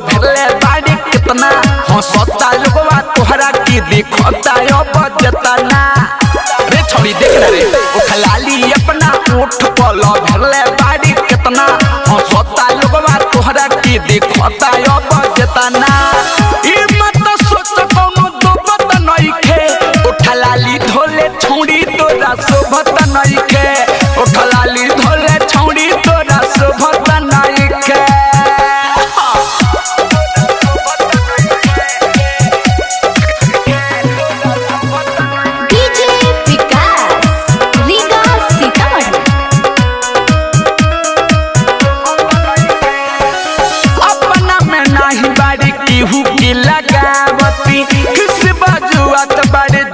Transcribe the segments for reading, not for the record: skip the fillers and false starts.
भेले बाड़ी कितना हंसता लोगवा तोहरा की दिखता बजना रे छोड़ी देख रे उठलाली अपना उठ पल भेले बाड़ी कितना हंसता लोगवा तोहरा की दिखता बजना ई मत सोच कोनो दोबत नइखे उठलाली ढोले छौड़ी तोरा शोभत नइखे उठलाली ढोले छौड़ी तोरा शोभत नइखे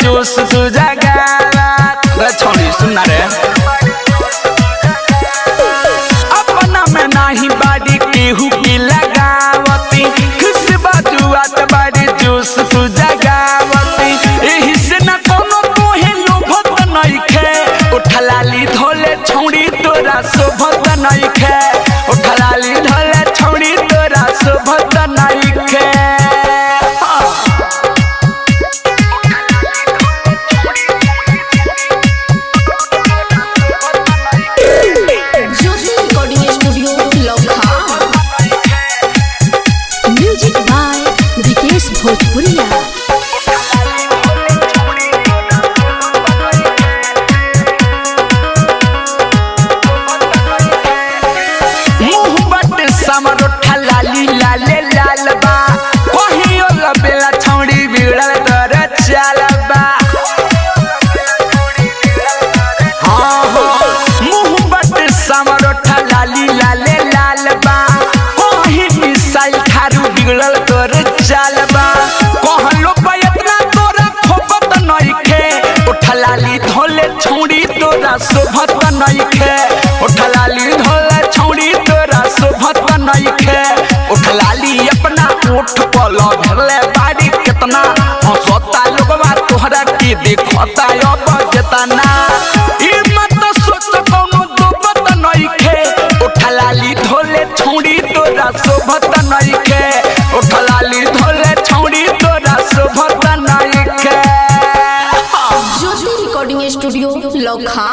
जोश सुजागावत रे छोड़ी सुना रे अपना में नाही बाड़ी केहू की लगावती किस बाजुआत बाड़ी जोश सुजागावती एही से न कोनो तोहे लोभत नइखे उठलाली ढोले छौड़ी तोरा शोभत नइखे उठलाली ढोले छौड़ी तोरा शोभत नइखे भोजपुरिया समरोठा लाली लाले लाल बा कहियो लबेला छौड़ी बिगड़ल तर चाल बा हां मुंह बट समरोठा लाली लाले लाल बा कहि मिसाइल थारू बिगड़ल तर चाल बा कहलो इतना तोरा खोपत नइखे उठलाली ढोले छौड़ी तोरा शोभत नइखे उठलाली ढोले छौड़ी तोरा शोभत नइखे उठलाली अपना उठ पल भेले बाड़ी कितना हंसता लोगवा तोहरा की दिखता बजना ई मत सोच कोनो दोबत नइखे उठलाली ढोले छौड़ी तोरा शोभत नइखे उठलाली ढोले छौड़ी तोरा शोभत नइखे ज्योति रिकॉर्डिंग स्टूडियो लखा।